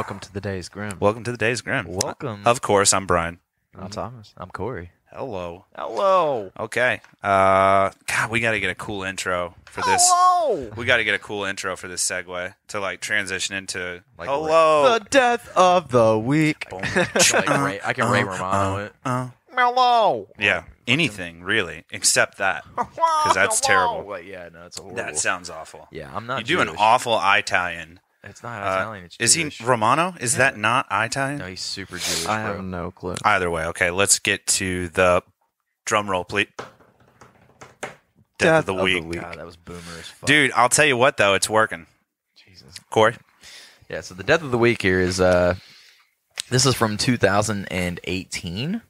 Welcome to the Days Grim. Welcome to the Days Grim. Welcome. Of course, I'm Brian. I'm Thomas. I'm Corey. Hello. Hello. Okay. God, we got to get a cool intro for this. Hello. We got to get a cool intro for this segue to like transition into hello. The death of the week. I can Ray Romano it. Hello. Yeah, anything really except that, because that's terrible. Well, yeah, no, it's horrible. That sounds awful. Yeah, I'm not. You do an awful Italian. It's not Italian. It's Is Jewish. he Romano? Is that not Italian? No, he's super Jewish. I bro. have no clue. Either way, okay. Let's get to the drum roll, please. Death of the week. God, that was boomer as fuck. Dude, I'll tell you what though, it's working. Jesus. Corey. Yeah. So the death of the week here is this is from 2018,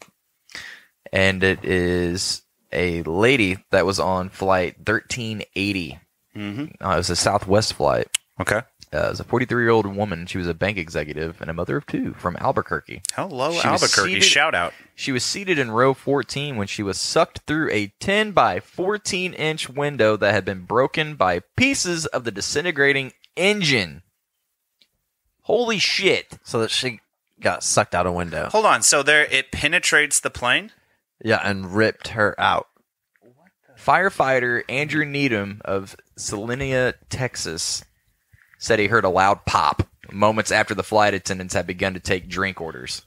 and it is a lady that was on flight 1380. Mm-hmm. It was a Southwest flight. Okay. It was a 43-year-old woman. She was a bank executive and a mother of two from Albuquerque. Hello, She was Albuquerque. seated- Shout out. She was seated in row 14 when she was sucked through a 10 by 14-inch window that had been broken by pieces of the disintegrating engine. Holy shit. So that she got sucked out a window. Hold on. So there, it penetrates the plane. Yeah, and ripped her out. Firefighter Andrew Needham of Salina, Texas, said he heard a loud pop moments after the flight attendants had begun to take drink orders.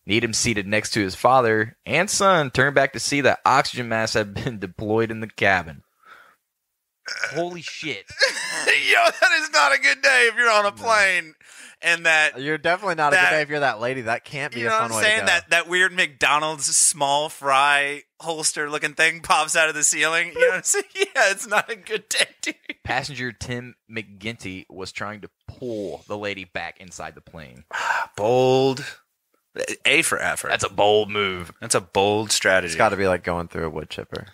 Needham, seated next to his father and son, turned back to see that oxygen masks had been deployed in the cabin. Holy shit. Yo, that is not a good day if you're on a plane and that. You're definitely not a good day if you're that lady. That can't be You a know fun what I'm way saying? to go. That weird McDonald's small fry holster looking thing pops out of the ceiling. You know what I'm saying? Yeah, it's not a good day, dude. Passenger Tim McGinty was trying to pull the lady back inside the plane. Bold. A for effort. That's a bold move. That's a bold strategy. It's got to be like going through a wood chipper.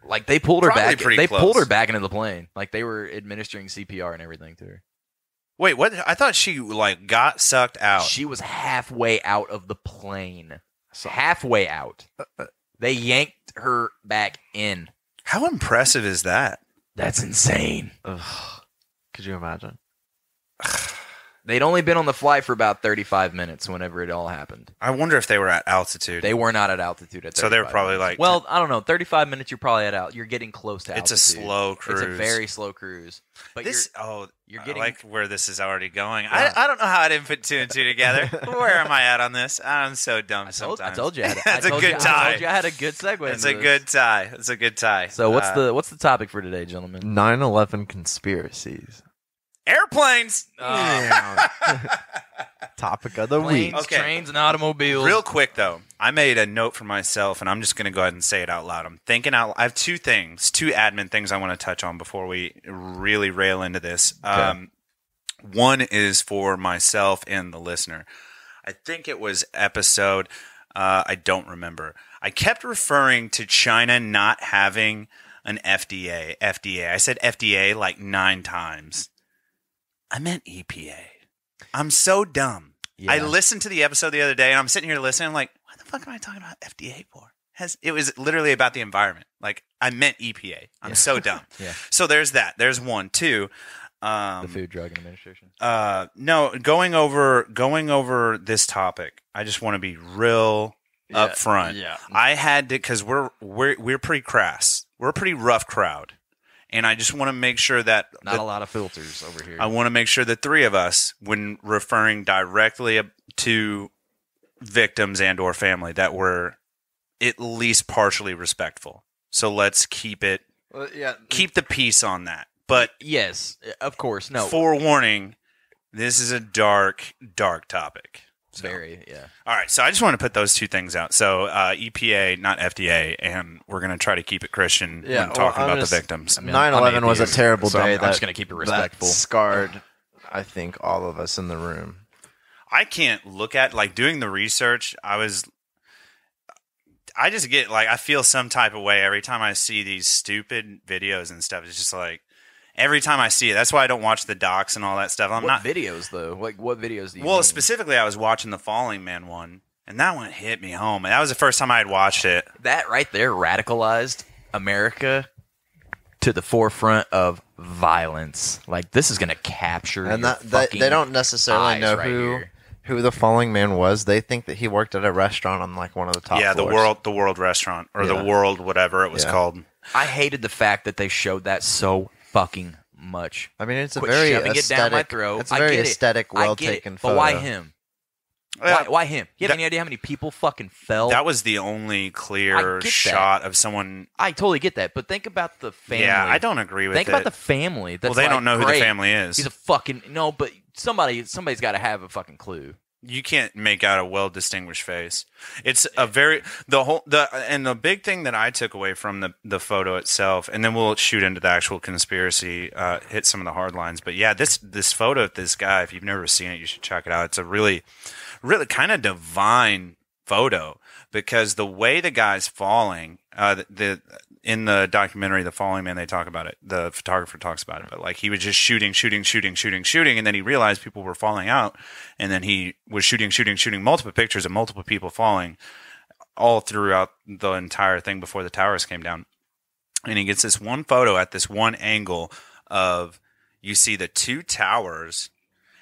Like they pulled her Probably back. pretty They close. pulled her back into the plane. Like they were administering CPR and everything to her. Wait, what? I thought she like got sucked out. She was halfway out of the plane. Halfway out. They yanked her back in. How impressive is that? That's insane. Ugh. Could you imagine? They'd only been on the flight for about 35 minutes whenever it all happened. I wonder if they were at altitude. They were not at altitude at 35 So they were probably minutes. like- Well, I don't know. 35 minutes, you're probably you're getting close to It's altitude. a slow cruise. It's a very slow cruise. But This you're I getting... like where this is already going. Yeah. I don't know how I didn't put two and two together. Where am I at on this? I'm so dumb I sometimes. told you I had That's a good tie. I told you I had a good segue. It's into a this. good tie. It's a good tie. So what's the topic for today, gentlemen? 9/11 conspiracies. Airplanes. Topic of the Planes, week. Okay. trains, and automobiles. Real quick though, I made a note for myself, and I'm just going to go ahead and say it out loud. I'm thinking out. I have two admin things I want to touch on before we really rail into this. Okay. One is for myself and the listener. I think it was episode. I don't remember. I kept referring to China not having an FDA. I said FDA like 9 times. I meant EPA. I'm so dumb. Yeah. I listened to the episode the other day, and I'm sitting here listening. I'm like, what the fuck am I talking about FDA for? It was literally about the environment. Like, I meant EPA. I'm so dumb. Yeah. So there's that. There's one. Two. The Food, Drug, and Administration. No, going over this topic, I just want to be real upfront. Yeah. I had to, because we're pretty crass. We're a pretty rough crowd. And I just want to make sure that Not a lot of filters over here. I want to make sure the three of us, when referring directly to victims and or family, that we're at least partially respectful. So let's keep the peace on that. But Yes, of course. No. forewarning, this is a dark, dark topic. So. Very, yeah. All right, so I just want to put those two things out. So EPA, not FDA, and we're going to try to keep it Christian when talking about the victims. 9/11 was a terrible so day. I'm just going to keep it respectful. That scarred, I think, all of us in the room. I can't look at, like, doing the research, I just get, like, I feel some type of way every time I see these stupid videos and stuff. It's just like, every time I see it. That's why I don't watch the docs and all that stuff. What videos, though? Like, what videos do you Well, mean? specifically, I was watching the Falling Man one, and that one hit me home. And that was the first time I had watched it. That right there radicalized America to the forefront of violence. Like, this is going to capture And your that fucking they don't necessarily eyes know right who here. who the falling man was, they think that he worked at a restaurant on like one of the top floors. the world restaurant or the Yeah. world whatever it was Yeah. called. I hated the fact that they showed that so fucking much. I mean, it's a Quit very shoving it down my aesthetic. throat. It's a I very get it. aesthetic, I well get it, taken but photo. why him? Why him? You have any idea how many people fucking fell? That was the only I clear get that. shot of someone. I totally get that, but think about the family. Yeah, I don't agree with Think it. about the family. That's Well, they like, don't know who the great, family is. He's a fucking no, but somebody's got to have a fucking clue. You can't make out a well distinguished face. It's a very the big thing that I took away from the photo itself, and then we'll shoot into the actual conspiracy, hit some of the hard lines. But yeah, this photo of this guy, if you've never seen it, you should check it out. It's a really kind of divine photo because the way the guy's falling, in the documentary, The Falling Man, they talk about it. The photographer talks about it. But like he was just shooting, and then he realized people were falling out, and then he was shooting multiple pictures of multiple people falling all throughout the entire thing before the towers came down. And he gets this one photo at this one angle of you see the two towers,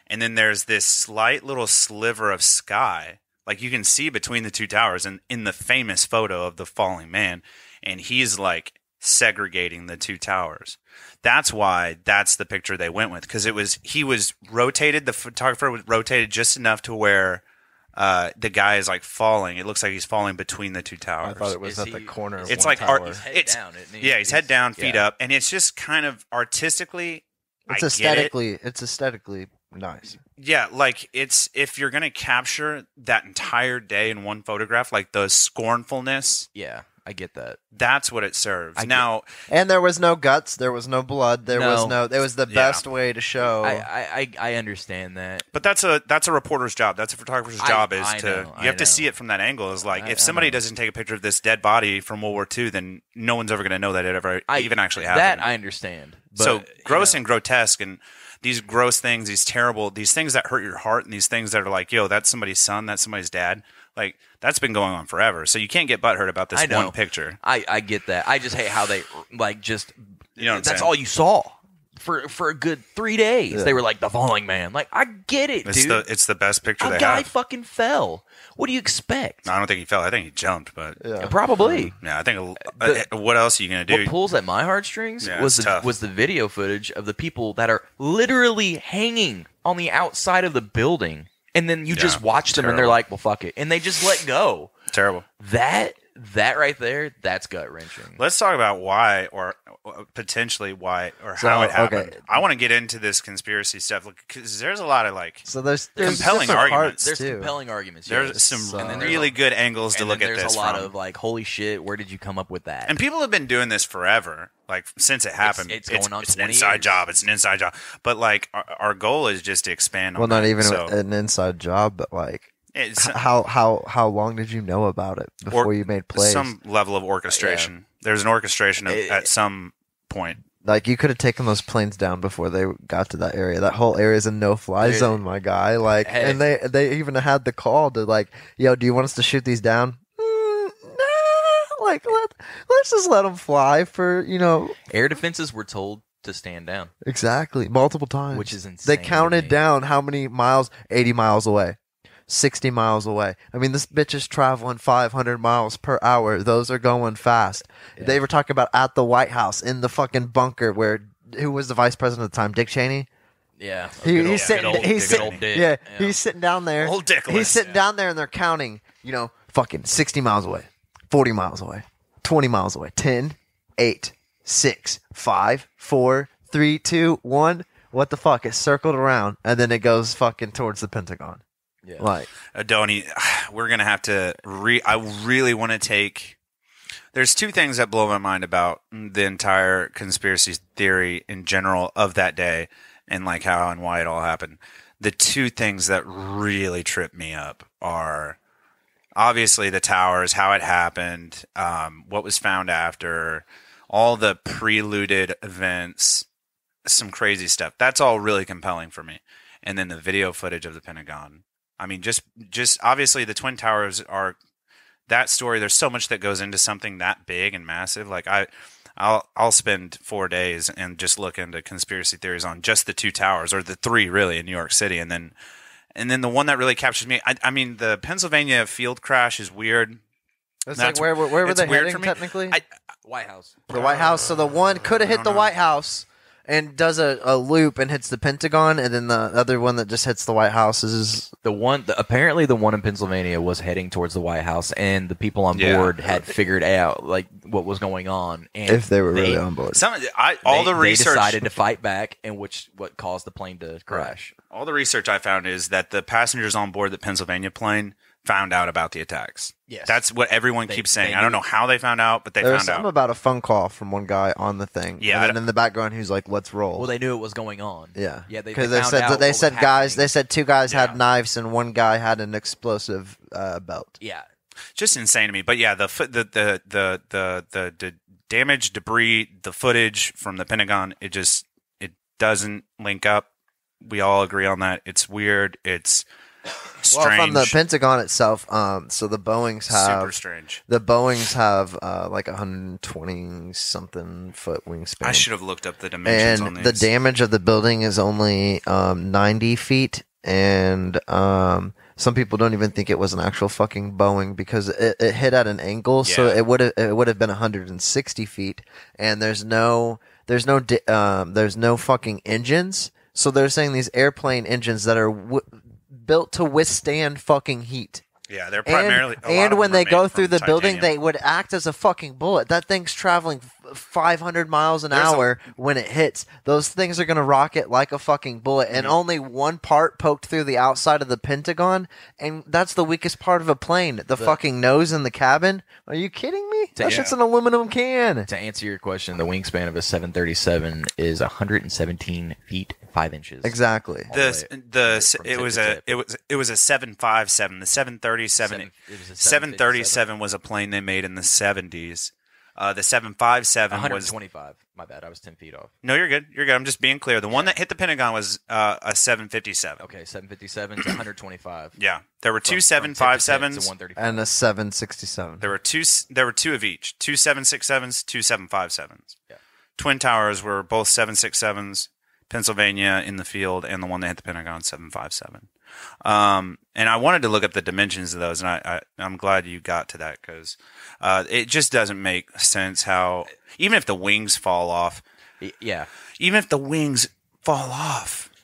and then there's this slight little sliver of sky. Like you can see between the two towers and in the famous photo of the falling man. And he's like segregating the two towers. That's why that's the picture they went with. Because he was rotated, the photographer was rotated just enough to where the guy is like falling. It looks like he's falling between the two towers. I thought it was at the corner of it's one like tower. He's head It's- down, isn't he? Yeah, he's head down, feet yeah. up. And it's just kind of artistically, It's I get it. aesthetically nice. Yeah, like it's if you're gonna capture that entire day in one photograph, like the scornfulness, Yeah, I get that. that's what it serves. I get- Now, And there was no guts. There was no blood. There was No. no. It was the Yeah. best way to show. I understand that. but that's a reporter's job. That's a photographer's job is I to know, you have I to see know. it from that angle. Is like I if somebody know. doesn't take a picture of this dead body from World War II, then no one's ever going to know that it ever even actually happened. That I understand. But, So gross you know, and grotesque and these gross things, these terrible, these things that hurt your heart and these things that are like, yo, that's somebody's son, that's somebody's dad. Like that's been going on forever. So you can't get butthurt about this I know. one picture. I get that. I just hate how they like just. You know what I'm that's saying? all you saw for a good 3 days. Yeah. They were like the falling man. Like I get it, It's dude. it's the best picture A they guy have. fucking fell. What do you expect? I don't think he fell. I think he jumped, but yeah. Probably. yeah, I think The- what else are you going to do? What pulls at my heartstrings Yeah, was it's tough. the video footage of the people that are literally hanging on the outside of the building, and then you just Yeah, watch them and they're terrible. like, "Well, fuck it," and they just let go. Terrible. That right there, that's gut wrenching. Let's talk about why, or potentially why, or So, how it happened. okay. I want to get into this conspiracy stuff because there's a lot of like, So there's compelling different arguments. parts, There's too. compelling arguments. there's yes. some So- And then there's really good angles to and look then at there's this a lot from. of like, holy shit, where did you come up with that? And people have been doing this forever, like since it happened. it's going on It's an 20 inside years. job. It's an inside job. But like, our goal is just to expand on Well, not that. even So an inside job, but like it's how long did you know about it before you made plays? some level of orchestration. There's an orchestration at some point. Like you could have taken those planes down before they got to that area. That whole area is a no-fly Dude. zone, my guy. Like, Hey. and they even had the call to like, yo, do you want us to shoot these down? Nah, like let's just let them fly for Air defenses were told to stand down, exactly multiple times, which is insane. They to counted me. down how many miles? 80 miles away. 60 miles away. I mean, this bitch is traveling 500 miles per hour. Those are going fast. Yeah. They were talking about at the White House in the fucking bunker where who was the vice president at the time? Dick Cheney. Yeah, He's sitting. He's good old sitting. dick. Yeah, he's sitting down there. Old Dickless. He's sitting down there, and they're counting. Fucking 60 miles away, 40 miles away, 20 miles away. 10, 8, 6, 5, 4, 3, 2, 1. What the fuck? It circled around, and then it goes fucking towards the Pentagon. Yeah. Like, Adoni, we're gonna have to. I really want to take. There's two things that blow my mind about the entire conspiracy theory in general of that day, and like how and why it all happened. The two things that really trip me up are obviously the towers, how it happened, what was found after, all the preluded events, some crazy stuff. That's all really compelling for me. And then the video footage of the Pentagon. I mean, just obviously the Twin Towers are that story. There's so much that goes into something that big and massive. Like I'll spend 4 days and just look into conspiracy theories on just the two towers, or the three really, in New York City, and then And then the one that really captures me, I mean, the Pennsylvania field crash is weird. It's like where were it's they weird heading for me. technically? White House. The White House. So the one could have hit the White House and does a loop and hits the Pentagon, and then the other one that just hits the White House is Apparently the one in Pennsylvania was heading towards the White House, and the people on board had figured out like what was going on. And if they were really on board. They decided to fight back, and what caused the plane to crash. All the research I found is that the passengers on board the Pennsylvania plane found out about the attacks. Yes. That's what everyone keeps saying. I don't know how they found out, but they There was found something out. about a phone call from one guy on the thing. Yeah, and then in the background, he's like, "Let's roll." Well, they knew it was going on. Yeah, Because they said they said two guys Yeah. had knives and one guy had an explosive belt. Yeah. Just insane to me. But yeah, the damage, debris, the footage from the Pentagon, it doesn't link up. We all agree on that. It's weird. It's strange. Well, from the Pentagon itself, so the Boeings have super strange. The Boeings have like 120 something foot wingspan. I should have looked up the dimensions on and these. the damage of the building is only 90 feet, and some people don't even think it was an actual fucking Boeing because it hit at an angle, so Yeah. it would have been 160 feet, and there's no fucking engines. So they're saying these airplane engines that are built to withstand fucking heat. Yeah, they're primarily. And when they go through the building, they would act as a fucking bullet. That thing's traveling 500 miles an hour when it hits. Those things are going to rocket like a fucking bullet. And only one part poked through the outside of the Pentagon. And that's the weakest part of a plane. The fucking nose in the cabin. Are you kidding me? That shit's an aluminum can. To answer your question, the wingspan of a 737 is 117 feet 5 inches. Exactly. It was a 757. The 737 was a plane they made in the 70s. The 757 was 125. My bad. I was 10 feet off. No, you're good. You're good. I'm just being clear. The one that hit the Pentagon was a 757. Okay, 757 to 125. Yeah, there were two From tip to tip to 757s 135. And a 767. There were two of each. Two 767s, two 757s. Yeah. Twin Towers were both 767s. Pennsylvania in the field, and the one that hit the Pentagon 757. And I wanted to look up the dimensions of those, and I'm glad you got to that because it just doesn't make sense how even if the wings fall off,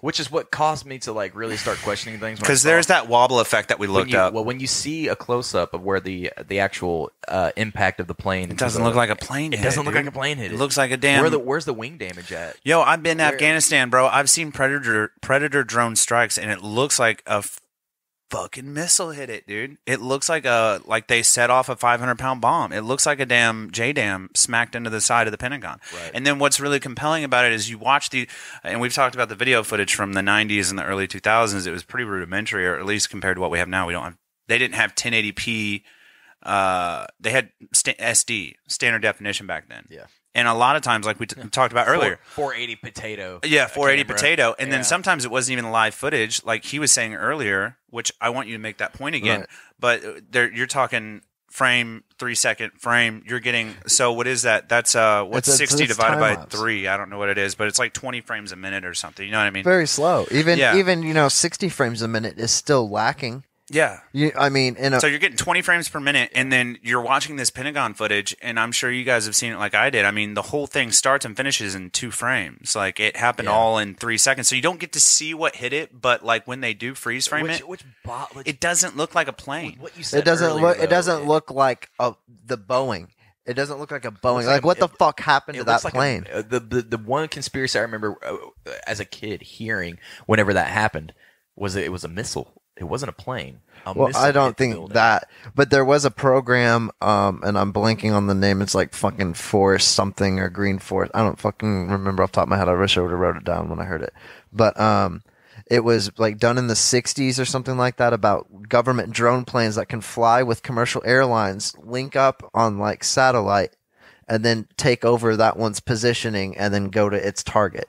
Which is what caused me to like really start questioning things. Because there's that wobble effect that we looked up. Well, when you see a close up of where the actual impact of the plane, It doesn't look like a plane. It doesn't look like a plane hit. It looks like a damn. Where's the wing damage at? Yo, I've been to Afghanistan, bro. I've seen Predator drone strikes, and it looks like a fucking missile hit it, dude. It looks like they set off a 500-pound bomb. It looks like a damn JDAM smacked into the side of the Pentagon. Right. And then what's really compelling about it is you watch and we've talked about the video footage from the 90s and the early 2000s. It was pretty rudimentary, or at least compared to what we have now. They didn't have 1080p. They had SD, standard definition back then. Yeah. And a lot of times, like we talked about earlier, 480 potato. Yeah, 480 camera. potato. And then sometimes it wasn't even live footage, like he was saying earlier, which I want you to make that point again. Right. But you're talking frame, 3-second frame. You're getting, so what is that? That's what's 60 divided by 3? I don't know what it is, but it's like 20 frames a minute or something. You know what I mean? Very slow. Even 60 frames a minute is still lacking. Yeah. So you're getting 20 frames per minute, and then you're watching this Pentagon footage, and I'm sure you guys have seen it like I did. I mean, the whole thing starts and finishes in 2 frames. Like, it happened all in 3 seconds. So you don't get to see what hit it, but like when they do freeze frame it doesn't look like a plane. What you said it doesn't earlier, look. though, It doesn't look like the Boeing. It doesn't look like a Boeing. Like what the fuck happened to that plane? The one conspiracy I remember as a kid hearing whenever that happened was it was a missile. It wasn't a plane. I don't think that. But there was a program, and I'm blanking on the name. It's like fucking Forest something or Green Forest. I don't fucking remember off the top of my head. I wish I would have wrote it down when I heard it. But it was like done in the 60s or something like that about government drone planes that can fly with commercial airlines, link up on like satellite, and then take over that one's positioning and then go to its target.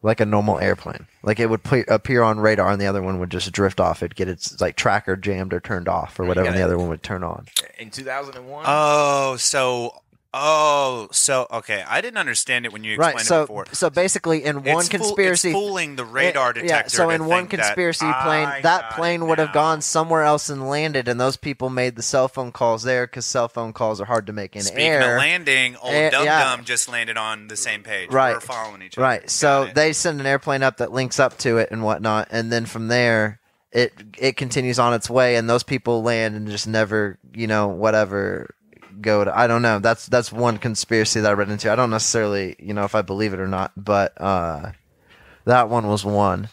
Like a normal airplane. Like it would appear on radar and the other one would just drift off. It'd get its like tracker jammed or turned off or whatever, and the other one would turn on. In 2001? Oh, so Oh, so okay. I didn't understand it when you explained Right. it So before. so basically, in one conspiracy, it's fooling the radar detector. yeah. So to in one think that conspiracy plane, I that got plane it would have now. gone somewhere else and landed, and those people made the cell phone calls there because cell phone calls are hard to make in Speaking air. of landing, old Dum Dum just landed on the same page. Right. We're following each other. Right. So Got it. they send an airplane up that links up to it and whatnot, and then from there, it continues on its way, and those people land and just never, whatever. Go to, I don't know. That's one conspiracy that I read into. I don't necessarily, if I believe it or not, but that one was one.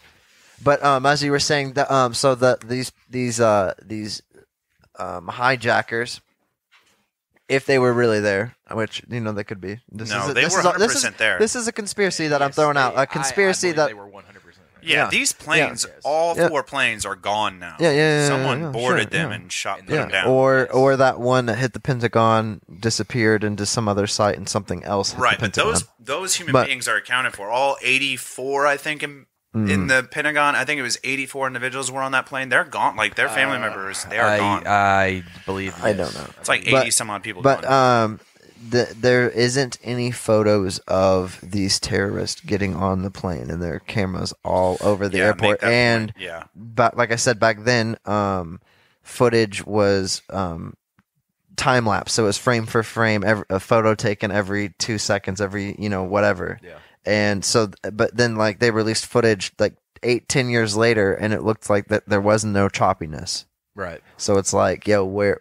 But as you were saying, so these hijackers, if they were really there, which they could be. They were 100% there. This is a conspiracy that I'm throwing out. A conspiracy I that they were 100% there. Yeah, these planes, all four planes are gone now. Someone boarded them and shot them down. Or that one that hit the Pentagon disappeared into some other site and something else hit Right, the but Pentagon. those human beings are accounted for. All 84, I think, in the Pentagon. I think it was 84 individuals were on that plane. They're gone. Like, their family members, they are gone. I believe. I don't know. It's like 80 some odd people But gone. there isn't any photos of these terrorists getting on the plane, and there are cameras all over the airport. And like I said back then, footage was time lapse, so it was frame for frame, a photo taken every 2 seconds, every whatever. Yeah. And so, but then like they released footage like 8-10 years later, and it looked like that there was no choppiness. Right. So it's like, where?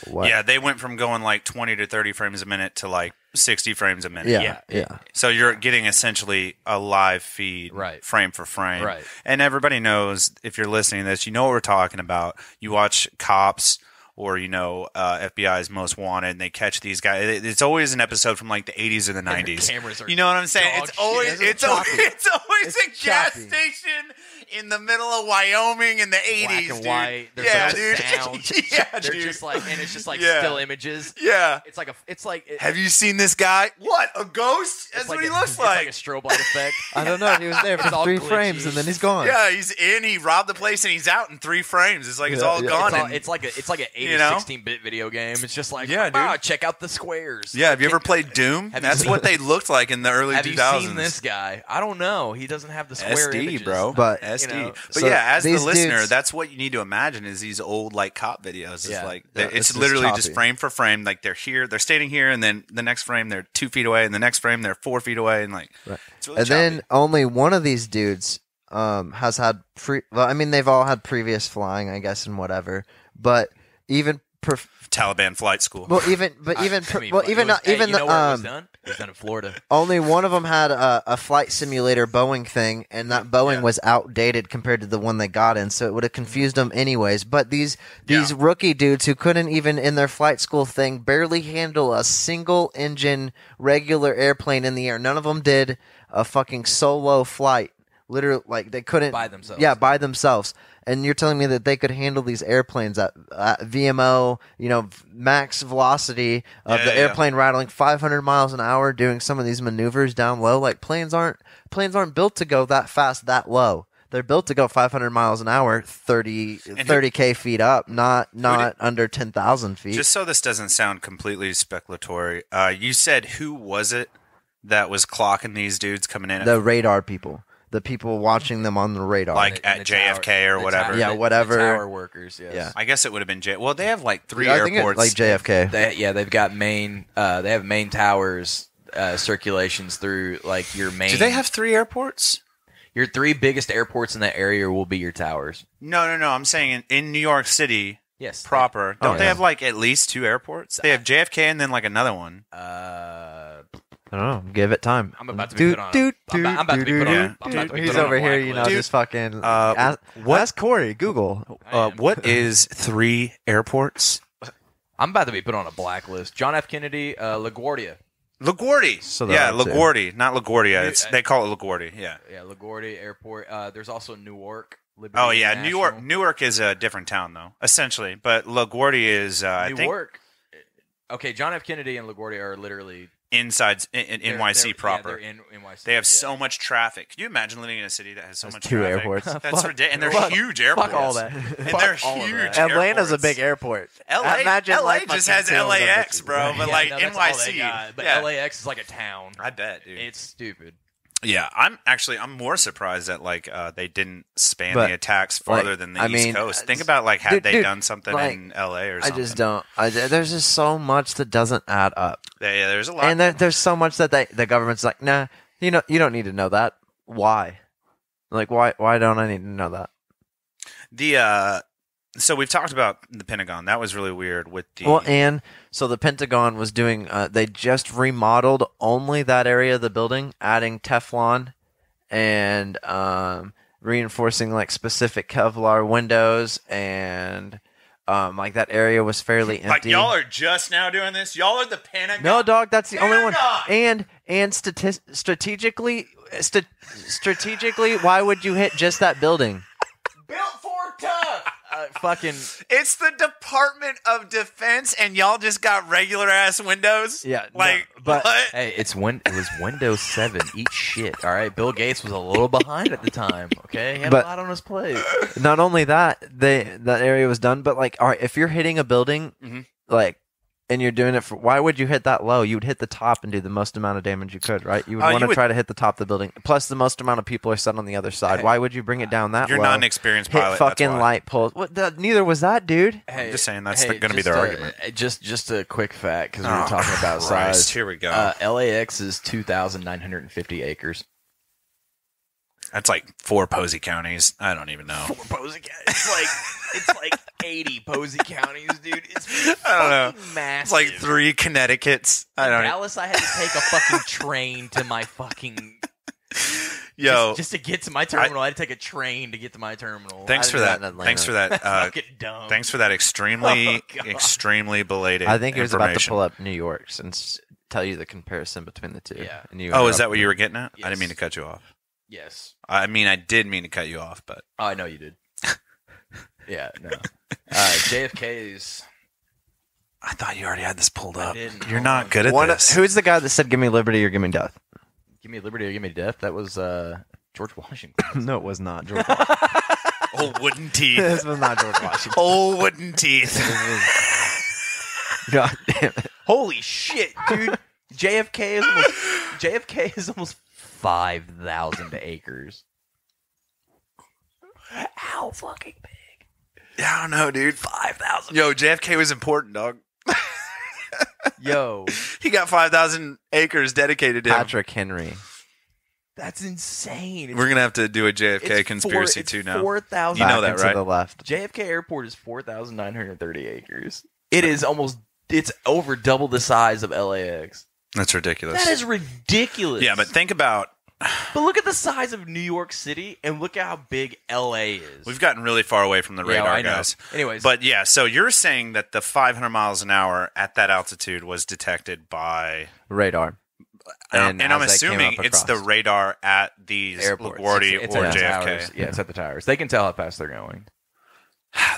What? Yeah, they went from going like 20 to 30 frames a minute to like 60 frames a minute. Yeah. So you're getting essentially a live feed, frame for frame. Right. And everybody knows, if you're listening to this, you know what we're talking about. You watch Cops or, FBI's Most Wanted, and they catch these guys. It's always an episode from like the 80s or the 90s. Cameras are you know what I'm saying? It's always a gas choppy. station in the middle of Wyoming in the 80s, black and dude. white. There's dude. sound. Yeah, They're dude. just like, and it's just like Yeah. still images. Yeah. It's like. Have you seen this guy? What? A ghost? That's what he looks It's like. like a strobe light effect. I don't know. He was there It's for all 3 glitchy. frames, and then he's gone. Yeah, he's in. He robbed the place, and he's out in 3 frames. It's like it's all gone. It's like an 8 You or know? 16-bit video game. It's just like, Yeah, dude. check out the squares. Yeah, have you ever played Doom? Have you That's seen- what they looked like in the early Have 2000s. you seen this guy? I don't know. He doesn't have the square SD, images. bro. But- SD. But So yeah, as the these listener, dudes- that's what you need to imagine is these old like cop videos. It's Yeah. like Yeah, it's this is literally just choppy. frame for frame. Like they're here, they're standing here, and then the next frame they're 2 feet away, and the next frame they're 4 feet away, and like it's really And choppy. then only one of these dudes has had they've all had previous flying, I guess, and whatever. But even Taliban flight school. well, even It was done in Florida. only one of them had a flight simulator Boeing thing, and that Boeing was outdated compared to the one they got in, so it would have confused them anyways. But these rookie dudes who couldn't even in their flight school thing barely handle a single engine regular airplane in the air. None of them did a fucking solo flight. Literally, like they couldn't By themselves. Yeah, by themselves. And you're telling me that they could handle these airplanes at VMO, max velocity of the airplane rattling 500 miles an hour, doing some of these maneuvers down low. Like planes aren't built to go that fast, that low. They're built to go 500 miles an hour, 30K feet up, not under 10,000 feet. Just so this doesn't sound completely speculatory, you said who was it that was clocking these dudes coming in? The radar people. The people watching them on the radar. Like at JFK or whatever. Yeah, whatever. The tower workers, yes. Yeah. I guess it would have been Well, they have like 3 I think airports. like JFK. They've got main. They have main towers circulations through like your main. Do they have 3 airports? Your 3 biggest airports in that area will be your towers. No. I'm saying in New York City Yes. proper. Don't they yeah. have like at least 2 airports? They have JFK and then like another one. I don't know. Give it time. I'm about to be put on. I'm about to be put on. I'm about to be He's put on over a here, blacklist. just fucking. what- Ask Corey. Google. What is 3 airports? I'm about to be put on a blacklist. John F. Kennedy, LaGuardia. LaGuardia. So there yeah, are 2. LaGuardia, not LaGuardia. They call it LaGuardia. Yeah. Yeah, LaGuardia Airport. There's also Newark. Liberty Oh yeah, International. Newark is a different town though, essentially. But LaGuardia is I think Newark. Okay, John F. Kennedy and LaGuardia are literally inside in NYC proper. Yeah, they're in NYC. They have so much traffic. Can you imagine living in a city that has so much two traffic? airports. That's ridiculous. And they're huge airports. Fuck all that. And they're huge. Atlanta's a airports. big airport. LA, Imagine, LA like, just fucking has two of them LAX, bitches. bro. But Yeah, like no, that's all they NYC, got. But yeah. LAX is like a town. I bet, dude. It's stupid. Yeah, I'm more surprised that like they didn't span But, the attacks farther like, than the I East mean, Coast. Think about like had they dude, done something like, in LA or I something. just don't. There's just so much that doesn't add up, Yeah, there's a lot. and there's so much that the government's like, nah, you don't need to know that. Why? Like, why don't I need to know that? So we've talked about the Pentagon. That was really weird with the. Well, and so the Pentagon was doing. They just remodeled only that area of the building, adding Teflon and reinforcing like specific Kevlar windows, and like that area was fairly empty. like y'all are just now doing this. Y'all are the Pentagon. No, dog, that's the only one. Pentagon! And strategically, why would you hit just that building? Built for tough. Fucking. It's the Department of Defense, and y'all just got regular ass windows. Yeah, like no, but- what? Hey, it was Windows 7. Eat shit. All right, Bill Gates was a little behind at the time. Okay, he had But- a lot on his plate. Not only that, that area was done, but like, all right, if you're hitting a building, like, and you're doing it for, why would you hit that low? You would hit the top and do the most amount of damage you could, right? You would want to try to hit the top of the building. Plus, the most amount of people are set on the other side. Why would you bring it down that You're low? not an experienced Hit pilot. fucking that's why. light poles. Neither was that, dude. Hey, I'm just saying that's hey, going to be just, their argument. Just a quick fact because we were Oh, talking about Christ. size. Here we go. LAX is 2,950 acres. That's like 4 Posey counties. I don't even know. 4 Posey counties. It's like 80 Posey counties, dude. It's I don't know. fucking massive. It's like 3 Connecticut's. I don't know. Dallas, I had to take a fucking train to my fucking. Yo, Just to get to my terminal, I had to take a train to get to my terminal. thanks I for did that. that in Atlanta. Thanks for that. Fucking dumb. Thanks for that extremely, Oh, God. extremely belated. I think he was about to information. pull up New York and tell you the comparison between the two. Yeah. And you Oh, is that what you were getting at? I Yes. didn't mean to cut you off. Yes. I mean, I did mean to cut you off, but Oh, I know you did. Yeah, no. JFK's. I thought you already had this pulled up. didn't. You're Hold not on. good at this. Who's the guy that said, "Give me liberty or give me death"? Give me liberty or give me death. That was George Washington. No, it was not George Washington. Old wooden teeth. This was not George Washington. Old wooden teeth. God damn it. Holy shit, dude! JFK is almost 5,000 acres. How fucking big? Yeah, I don't know, dude. 5,000. Yo, JFK was important, dog. Yo, He got 5,000 acres dedicated to him. Patrick Henry. that's insane. We're gonna have to do a JFK It's conspiracy it's too now. 4,000. You know Back that, and right? To the left. JFK Airport is 4,930 acres. It is almost. It's over double the size of LAX. That's ridiculous. That is ridiculous. Yeah, but think about. But look at the size of New York City and look at how big LA is. We've gotten really far away from the Yeah, radar, I know. guys. Anyways, But yeah, so you're saying that the 500 miles an hour at that altitude was detected by, Radar. and I'm as they came assuming up it's the across. radar at these airports. LaGuardia It's or at the JFK. towers. Yeah, it's at the towers. They can tell how fast they're going.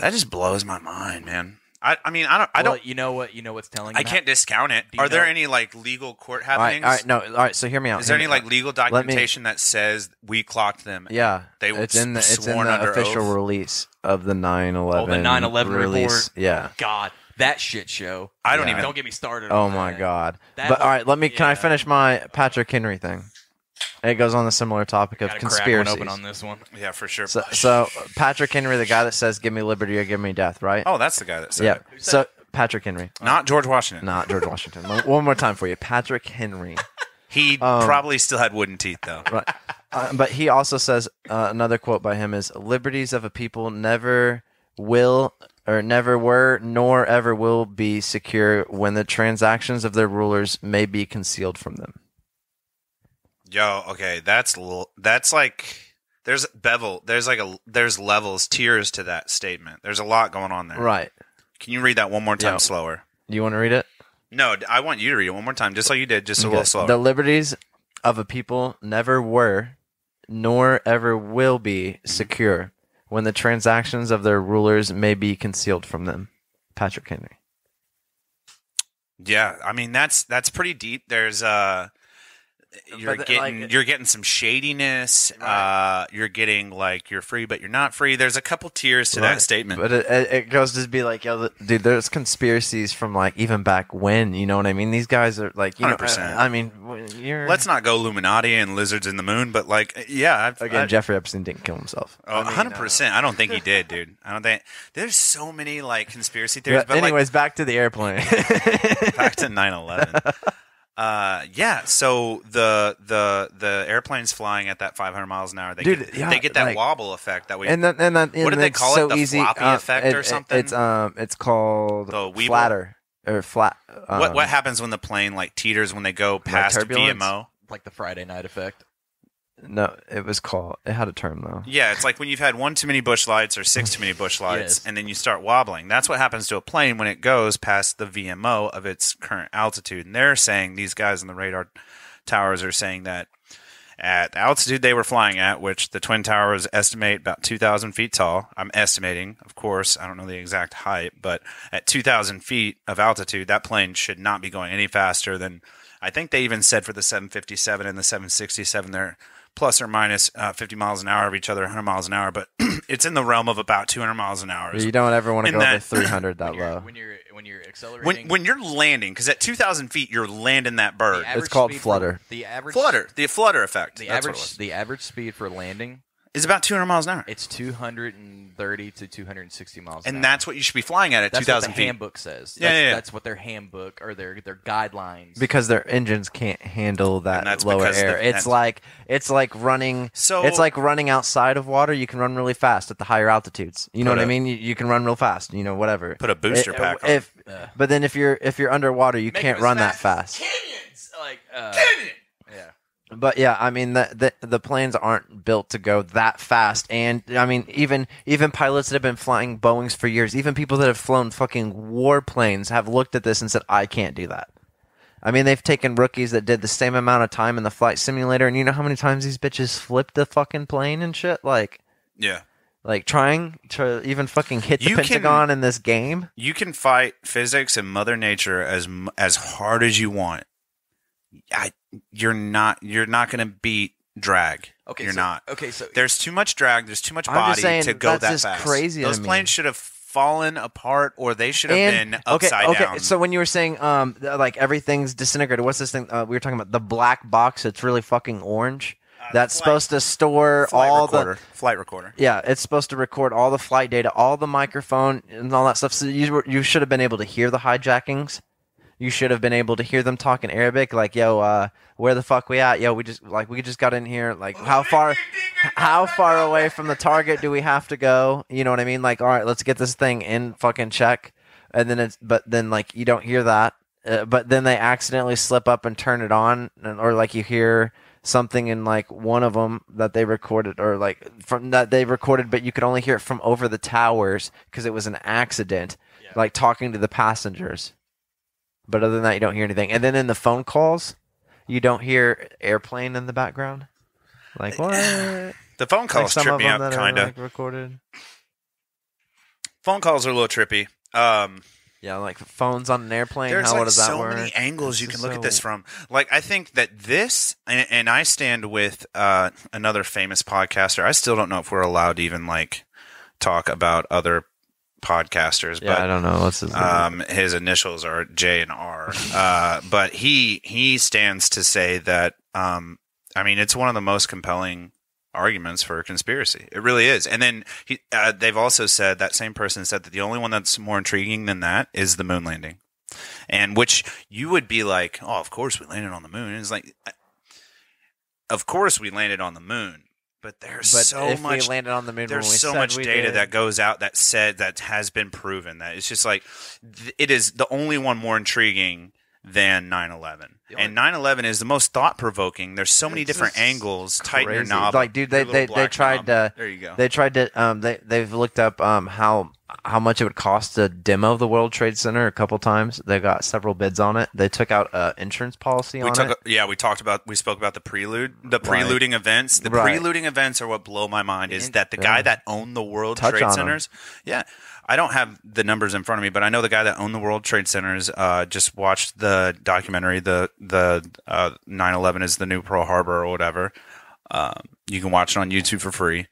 That just blows my mind, man. I mean, I don't. You know what? You know what's telling. I them can't discount it. Do you Are there know- any like legal court All right, happenings? all right, so hear me out. Is there hear any me like out. legal Let me- documentation that says we clocked them? Yeah, They were it's in the sworn under official oath? release of the 9/11. Oh, the 9/11 release. report? Yeah. God, that shit show. I don't Yeah. even. Don't get me started. Oh on my that. god. That But was- all right, Can I yeah. finish my Patrick Henry thing? It goes on the similar topic of Gotta crack one conspiracies. open on this one. Yeah, for sure. So Patrick Henry, the guy that says "Give me liberty or give me death," right? Oh, that's the guy that said yeah. it. So Patrick Henry, Not George Washington. not George Washington. One more time for you, Patrick Henry. He probably still had wooden teeth, though. Right. But he also says another quote by him is liberties of a people never will or never were nor ever will be secure when the transactions of their rulers may be concealed from them. Yo, okay, that's like there's bevel. There's levels, tiers to that statement. There's a lot going on there. Right. Can you read that one more time Yeah. slower? You want to read it? No, I want you to read it one more time, just like you did, just a Okay. little slower. The liberties of a people never were nor ever will be secure when the transactions of their rulers may be concealed from them. Patrick Henry. Yeah, I mean that's pretty deep. There's you're getting some shadiness. Right. You're getting like you're free, but you're not free. There's a couple tiers to that statement. But it goes to be like, yo, dude, there's conspiracies from like even back when, you know what I mean? These guys are like, you 100%. know, I mean, Let's not go Illuminati and lizards in the moon, but like, yeah, Jeffrey Epstein didn't kill himself. Oh, 100%. I don't think he did, dude. I don't think there's so many like conspiracy theories. But anyways, back to the airplane. Back to 9/11. Yeah. So the airplane's flying at that 500 miles an hour. They get that wobble effect that we. And what do they call it? The floppy effect or something? It's called the flatter or flat. What happens when the plane like teeters when they go past VMO? Like the Friday night effect. No, it had a term though. Yeah, it's like when you've had one too many bush lights or six too many bush lights, Yes. and then you start wobbling. That's what happens to a plane when it goes past the VMO of its current altitude. And they're saying, these guys in the radar towers are saying that at the altitude they were flying at, which the Twin Towers estimate about 2,000 feet tall. I'm estimating, of course, I don't know the exact height, but at 2,000 feet of altitude, that plane should not be going any faster than, I think they even said for the 757 and the 767, they're plus or minus 50 miles an hour of each other, 100 miles an hour, but it's in the realm of about 200 miles an hour. You don't ever want to go over 300 that low. When you're accelerating, when you're landing, because at 2,000 feet you're landing that bird. It's called flutter. The flutter effect. The average speed for landing is about 200 miles an hour. It's 230 to 260 miles an hour. And that's what you should be flying at 2,000 feet. That's what the handbook says. That's what their handbook or their guidelines. Because their engines can't handle that lower air. It's like running. It's like running outside of water. You can run really fast at the higher altitudes. You know what I mean? You can run real fast. You know, whatever. Put a booster pack on. But then if you're underwater, you can't run that fast. Canyons, canyon. Yeah. But yeah, I mean the planes aren't built to go that fast, and I mean even pilots that have been flying Boeings for years, even people that have flown fucking warplanes have looked at this and said, I can't do that. I mean, they've taken rookies that did the same amount of time in the flight simulator, and you know how many times these bitches flipped the fucking plane and shit, like trying to even fucking hit the Pentagon in this game. You can fight physics and Mother Nature as hard as you want. You're not going to beat drag. You're not. Okay, so there's too much drag. There's too much body to go that fast. Crazy. Those planes should have fallen apart, or they should have been upside down. Okay, so when you were saying like everything's disintegrated, what's this thing we were talking about? The black box that's really fucking orange. That's supposed to store all the flight recorder. Yeah, it's supposed to record all the flight data, all the microphone, and all that stuff. So you should have been able to hear the hijackings. You should have been able to hear them talk in Arabic, like, yo, where the fuck we at? Yo, we just got in here. Like, how far away from the target do we have to go? You know what I mean? Like, all right, let's get this thing in fucking check. And then but then like you don't hear that. But then they accidentally slip up and turn it on, or like you hear something in like one of them that they recorded, or like from that they recorded, but you could only hear it from over the towers because it was an accident, like talking to the passengers. But other than that, you don't hear anything. And then in the phone calls, you don't hear airplane in the background. Like, what? The phone calls trip me up, kind of. Like recorded. Phone calls are a little trippy. Yeah, like phones on an airplane. There's what does that so work? many angles you can look at this from. Like, I think that this, and I stand with another famous podcaster. I still don't know if we're allowed to even like talk about other podcasters. Yeah, but, I don't know. What's his name? His initials are J and R. But he stands to say that, I mean, it's one of the most compelling arguments for a conspiracy. It really is. And then they've also said, that same person said that the only one that's more intriguing than that is the moon landing. And which you would be like, oh, of course we landed on the moon. And it's like, of course we landed on the moon. But there's so much. We landed on the moon, there's so much data that goes out that has been proven that it's just like it is the only one more intriguing than 9/11. And 9/11 is the most thought provoking. There's so many different angles. Crazy. Tighten your knob. Like, dude, they tried to. There you go. They tried to. They've looked up how much it would cost to demo the World Trade Center a couple times. They got several bids on it. They took out an insurance policy on it. Yeah, we spoke about the prelude, the preluding events. The preluding events are what blow my mind. Is that the guy that owned the World Trade Centers? Yeah, I don't have the numbers in front of me, but I know the guy that owned the World Trade Centers just watched the documentary, the 9/11 is the new Pearl Harbor or whatever. You can watch it on YouTube for free.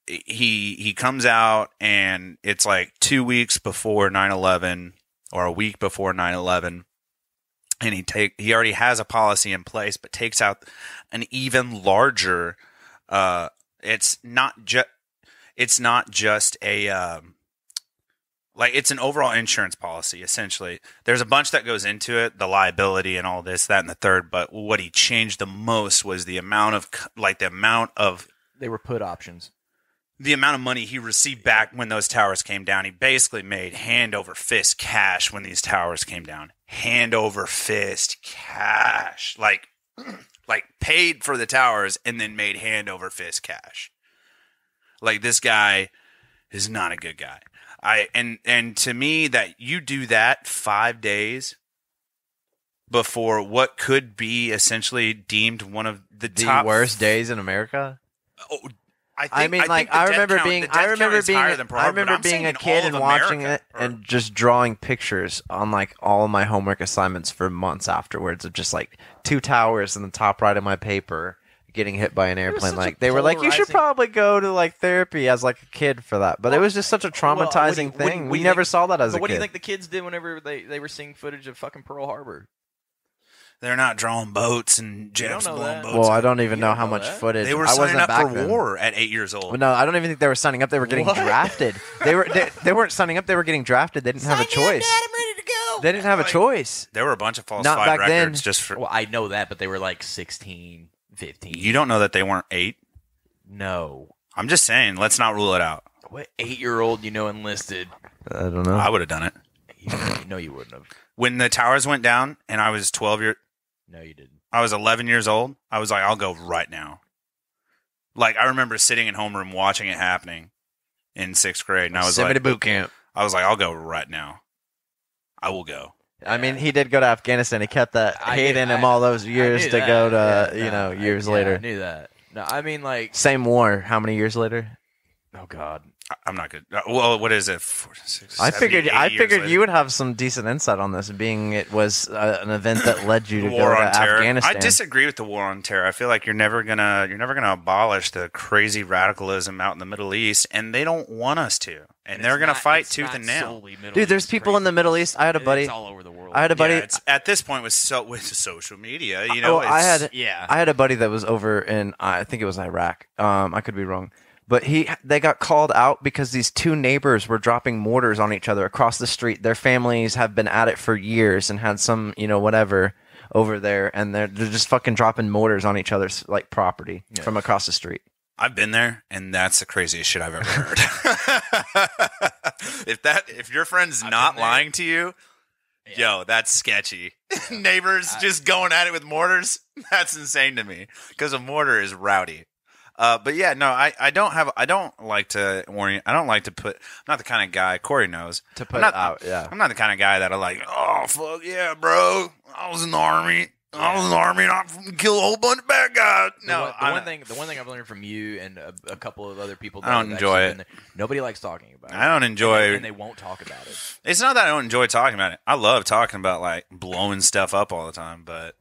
He comes out and it's like 2 weeks before 9/11 or a week before 9/11, and he already has a policy in place, but takes out an even larger. It's not just a like it's an overall insurance policy. Essentially, there's a bunch that goes into it, the liability and all this, that, and the third. But what he changed the most was the amount of They were put options. The amount of money he received back when those towers came down. He basically made hand over fist cash when these towers came down. Hand over fist cash. Like paid for the towers and then made hand over fist cash. Like, this guy is not a good guy. And to me, that you do that 5 days before what could be essentially deemed one of the top worst days in America. Oh, I remember being a kid and watching it and just drawing pictures on like all of my homework assignments for months afterwards of just like 2 towers in the top right of my paper getting hit by an airplane. Like, they were like, you should probably go to like therapy as like a kid for that. But it was just such a traumatizing thing. We never saw that as a kid. What do you think the kids did whenever they were seeing footage of fucking Pearl Harbor? They're not drawing boats and jets blowing boats. Well, I don't even know how much footage. They were signing up for war at 8 years old. Well, no, I don't even think they were signing up. They were getting drafted. They weren't signing up. They were getting drafted. They didn't have a choice. Dad, I'm ready to go. They didn't have a choice. There were a bunch of falsified records just for. Well, I know that, but they were like 16, 15. You don't know that they weren't 8? No. I'm just saying. Let's not rule it out. What 8-year-old enlisted? I don't know. I would have done it. No, you wouldn't have. When the towers went down and I was 12 years. No, you didn't. I was 11 years old. I was like, I'll go right now. Like, I remember sitting in homeroom watching it happening in 6th grade, and I was like, boot camp. I was like, I'll go right now. I will go. I mean, he did go to Afghanistan. He kept that hate in him all those years to go to, years later. I knew that. No, I mean, like... Same war. How many years later? Oh, God. I'm not good. Well, what is it? 4, 6, I 70, figured you would have some decent insight on this, being it was an event that led you to go to Afghanistan. I disagree with the war on terror. I feel like you're never gonna abolish the crazy radicalism out in the Middle East, and they don't want us to. And they're gonna fight tooth and nail. Dude, there's people in the Middle East. I had a buddy. It's all over the world. I had a buddy. Yeah, at this point with social media, I had a buddy that was over in I think it was Iraq. I could be wrong. But they got called out because these 2 neighbors were dropping mortars on each other across the street. Their families have been at it for years and had some, whatever over there, and they're just fucking dropping mortars on each other's like property from across the street. I've been there, and that's the craziest shit I've ever heard. If your friend's not lying to you, yo, that's sketchy. Neighbors just going at it with mortars. That's insane to me because a mortar is rowdy. But yeah, no, I don't like to orient. I don't like to put. I'm not the kind of guy. Corey knows to put out. Yeah, I'm not the kind of guy that'll like. Oh fuck yeah, bro! I was in the army. I was in the army and I killed a whole bunch of bad guys. No, the one thing I've learned from you and a couple of other people. I don't enjoy it. Nobody likes talking about it. I don't enjoy, and they won't talk about it. It's not that I don't enjoy talking about it. I love talking about like blowing stuff up all the time. But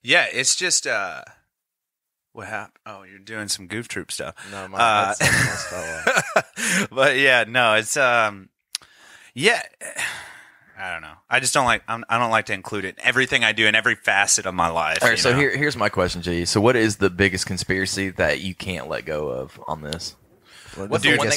yeah, it's just. What happened? Oh, you're doing some Goof Troop stuff. No, my headset's messed But yeah, no, it's yeah. I don't know. I just don't like. I don't like to include it in everything I do in every facet of my life. All right, so here's my question to you. So, what is the biggest conspiracy that you can't let go of on this? What's the one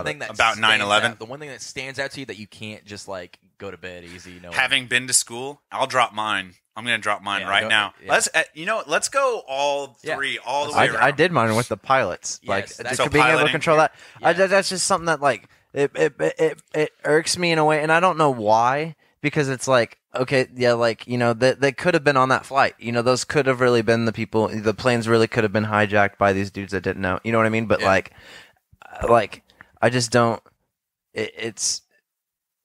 thing that about 9/11? The one thing that stands out to you that you can't just like go to bed easy. Having been to school, I'll drop mine. I'm going to drop mine now. Yeah. Let's go all three all the way around. I did mine with the pilots. Yes, being able to control that. Yeah. That's just something that like it irks me in a way, and I don't know why, because it's like, okay, yeah, like, they could have been on that flight. Those could have really been the people. The planes really could have been hijacked by these dudes that didn't know. You know what I mean? But like I just don't.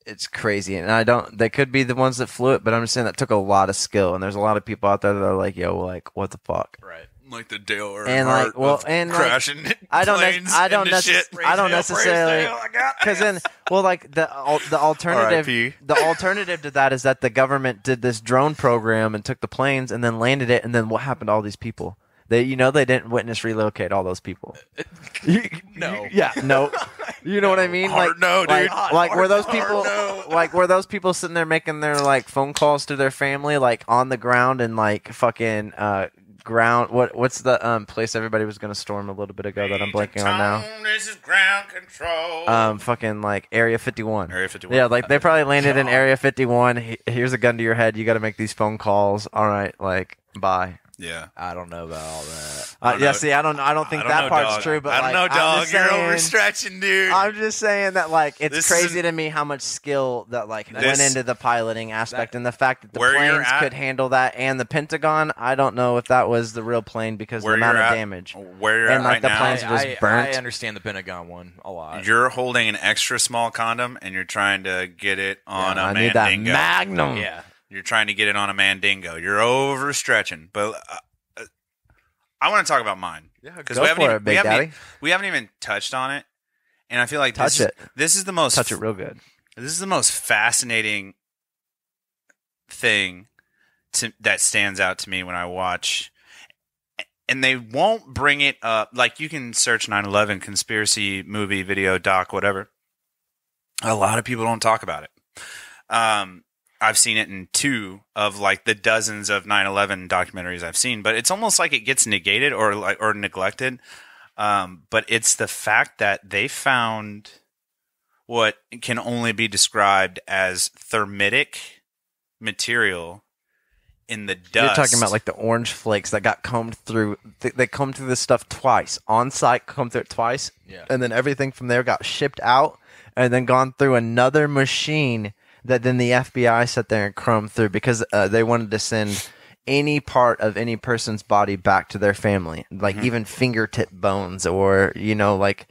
It's crazy, and I don't. They could be the ones that flew it, but I'm just saying that took a lot of skill, and there's a lot of people out there that are like, "Yo, like, what the fuck?" Right. like the Dale Earnhardt And, like, well, of and, like, crashing I don't planes I don't into shit. I don't Praise Dale, praise necessarily Dale, I got because this. then well like the alternative R.I.P.. the alternative to that is that the government did this drone program and took the planes and then landed it, and then what happened to all these people? They they didn't witness relocate all those people. No. Yeah, no. You know what I mean? Hard Like no, dude. Like were those Hard people no. like were those people sitting there making their like phone calls to their family like on the ground and like fucking ground what's the place everybody was going to storm a little bit ago that I'm blanking on now? This is ground control. Fucking like Area 51. Area 51. Yeah, like they probably landed in Area 51. Here's a gun to your head. You got to make these phone calls. All right, like bye. Yeah. I don't know about all that. I don't Yeah, know. see, I don't think I don't that know, part's dog. true, but I don't like, know, dog. I'm just You're saying- overstretching, dude. I'm just saying that like it's This crazy isn't- to me how much skill that like went This- into the piloting aspect and the fact that the Where you're planes at- could handle that, and the Pentagon. I don't know if that was the real plane because of Where the amount you're of at- damage. Where you're And, at like, right the now, planes just burnt. I understand the Pentagon one a lot. you're holding an extra small condom and you're trying to get it on I a need that Mandingo. Magnum. Yeah. You're trying to get it on a Mandingo. You're overstretching. But I want to talk about mine. Yeah, Because go we haven't, for even, it, Big Daddy. we haven't even touched on it. And I feel like Touch it. This is the most Touch it real good. This is the most fascinating thing that stands out to me when I watch. And they won't bring it up. Like, you can search 9/11 conspiracy movie, video, doc, whatever. A lot of people don't talk about it. I've seen it in 2 of like the dozens of 9/11 documentaries I've seen, but it's almost like it gets negated or neglected. But it's the fact that they found what can only be described as thermitic material in the dust. You're talking about like the orange flakes that got combed through. They combed through this stuff twice on site, combed through it twice, Yeah. and then everything from there got shipped out and then gone through another machine that then the FBI sat there and combed through because they wanted to send any part of any person's body back to their family, like even fingertip bones or like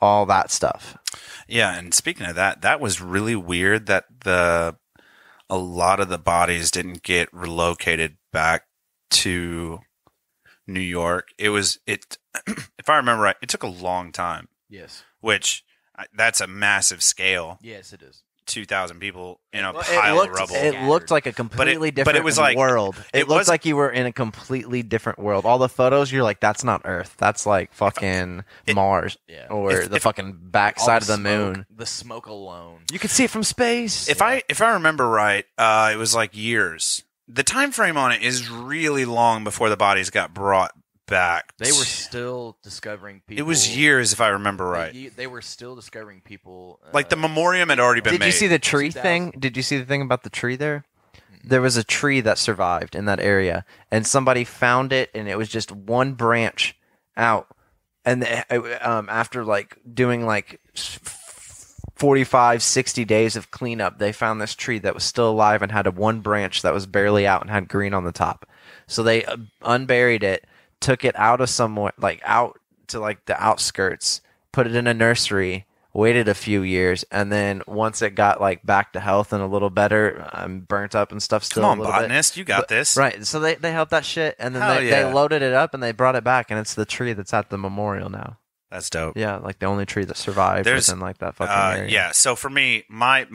all that stuff. Yeah, and speaking of that, that was really weird that a lot of the bodies didn't get relocated back to New York. If I remember right, it took a long time, Yes. which that's a massive scale. Yes, it is. 2,000 people in a Well, pile of rubble. It looked like a completely but it different was like- world. It it looked was- like you were in a completely different world. All the photos, you're like, that's not Earth. That's like fucking Mars Yeah. or the fucking All backside of the smoke, moon. The smoke alone. You could see it from space. If I remember right, it was like years. The time frame on it is really long before the bodies got brought back. They were still discovering people. It was years, if I remember right. They were still discovering people. Like the memoriam had already been Did made. you see the tree 2000. thing? Did you see the thing about the tree there? There was a tree that survived in that area, and somebody found it, and it was just one branch out. And after like doing like 45, 60 days of cleanup, they found this tree that was still alive and had one branch that was barely out and had green on the top. So they unburied it, took it out of somewhere, like out to like the outskirts, put it in a nursery, waited a few years, and then once it got like back to health and a little better, burnt up and stuff still. Come on, a little bit. botanist, you got this. Right. So they helped that shit, and then Hell they yeah. loaded it up and they brought it back, and it's the tree that's at the memorial now. That's dope. Yeah, like the only tree that survived There's- within like that fucking area. Yeah. So for me, my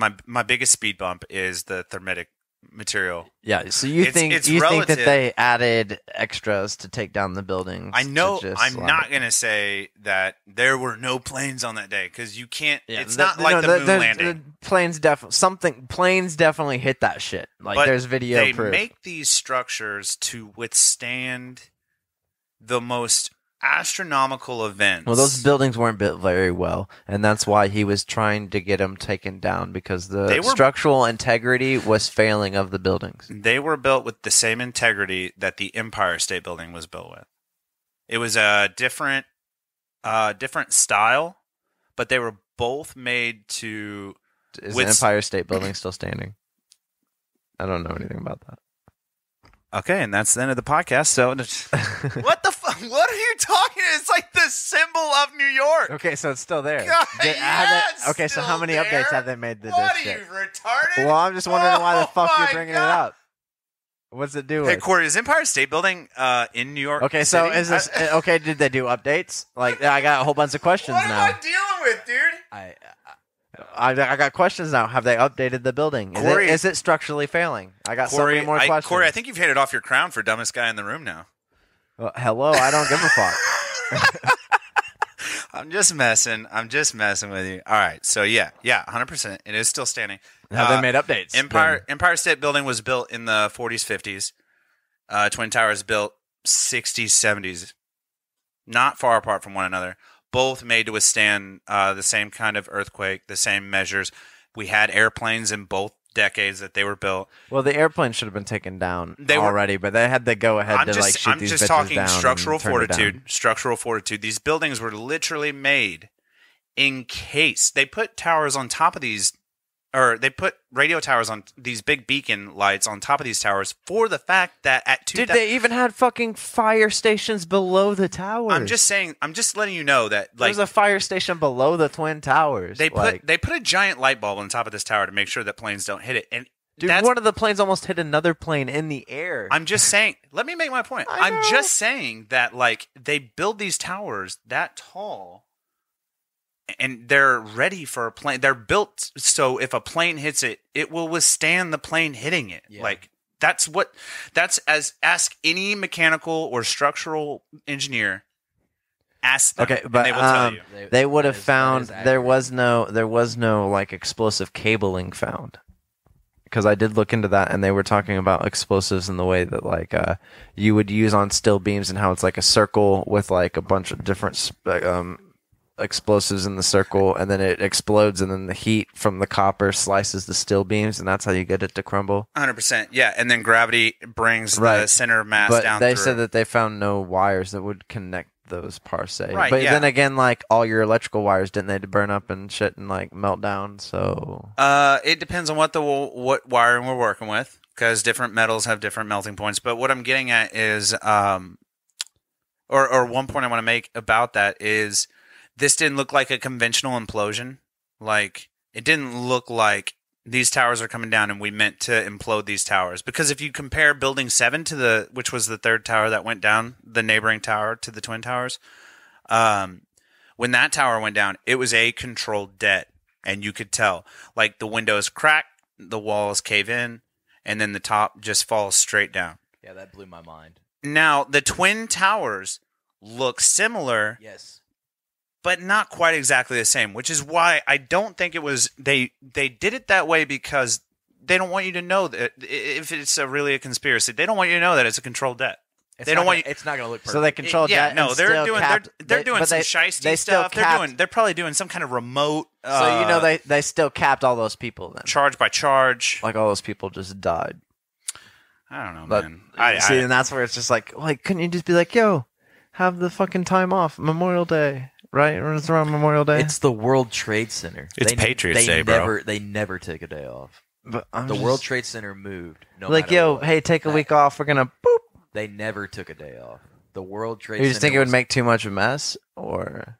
biggest speed bump is the thermitic material. Yeah. So you It's think that relative. they added extras to take down the buildings? I know. to just, I'm like- not gonna say that there were no planes on that day because you can't. Yeah, it's not like the moon landing. The planes definitely hit that shit. Like But there's video they proof. make these structures to withstand the most astronomical events. Well, those buildings weren't built very well, and that's why he was trying to get them taken down because the They were- structural integrity was failing of the buildings. They were built with the same integrity that the Empire State Building was built with. It was a different style, but they were both made to. Is With- the Empire State Building still standing? I don't know anything about that. Okay, and that's the end of the podcast. So, what the fuck? What are you talking? It's like the symbol of New York. Okay, so it's still there. God, Did- yeah, it's okay, so how still many there? updates have they made to What this are shit? you retarded? Well, I'm just wondering why the Oh fuck you're my bringing God. it up. What's it do? Hey, with? Corey, is Empire State Building in New York? Okay, so City? is this okay? Did they do updates? Like, I got a whole bunch of questions What now. am I dealing with, dude? I got questions now. Have they updated the building? Corey- Is it structurally failing? I got so many more questions. Corey, I think you've handed off your crown for dumbest guy in the room now. Well, hello, I don't give a fuck. I'm just messing with you. All right, so yeah, 100%. It is still standing. Have they made updates? Empire State Building was built in the 40s, 50s. Twin Towers built 60s, 70s. Not far apart from one another. Both made to withstand the same kind of earthquake, the same measures. We had airplanes in both decades that they were built. Well, the airplane should have been taken down They were- already, but they had to go ahead to like shoot I'm these just bitches talking down structural and turn it down. fortitude. Structural fortitude. These buildings were literally made in case they put towers on top of these, or they put radio towers on these big beacon lights on top of these towers for the fact that at Dude, they even had fucking fire stations below the towers. I'm just saying. I'm just letting you know that like there's a fire station below the Twin Towers. they like, put a giant light bulb on top of this tower to make sure that planes don't hit it. And dude, that's, one of the planes almost hit another plane in the air. I'm just saying. Let me make my point. I know. I'm just saying that like they build these towers that tall, and they're ready for a plane. They're built so if a plane hits it, it will withstand the plane hitting it. Yeah. Like ask any mechanical or structural engineer. Ask them, Okay, and but they will tell you. they would have that is found there accurate. was no like explosive cabling found. Because I did look into that, and they were talking about explosives in the way that like you would use on steel beams, and how it's like a circle with like a bunch of different explosives in the circle, and then it explodes, and then the heat from the copper slices the steel beams, and that's how you get it to crumble. 100%. Yeah, and then gravity brings the Right. center of mass But down they through. said that they found no wires that would connect those per se. Right, but yeah. then again, like all your electrical wires, didn't they burn up and shit and like melt down? So It depends on what wiring we're working with, because different metals have different melting points. But what I'm getting at is, or one point I want to make about that is, this didn't look like a conventional implosion. Like, it didn't look like these towers are coming down and we meant to implode these towers. Because if you compare Building 7 to which was the third tower that went down, the neighboring tower to the Twin Towers, when that tower went down, it was a controlled debt. And you could tell, like, the windows crack, the walls cave in, and then the top just falls straight down. Yeah, that blew my mind. Now, the Twin Towers look similar, Yes. but not quite exactly the same, which is why I don't think it was they did it that way, because they don't want you to know that if it's really a conspiracy, they don't want you to know that it's a controlled debt. They don't want you. It's not going to look perfect. so they control Yeah, that. no, and they're still doing capped- they're doing but some they shiesty still stuff. capped- They're probably doing some kind of remote. So they still capped all those people then. charge by charge. Like all those people just died. I don't know, But man. and that's where it's just like couldn't you just be like, yo, have the fucking time off, Memorial Day, right? Or it's around Memorial Day. It's the World Trade Center. It's Patriots Day, bro. They never take a day off. but I'm The just- World Trade Center moved. No like, matter yo, what. hey, take a week off. We're gonna boop. They never took a day off. The World Trade You Center. just think it would was- make too much of a mess, or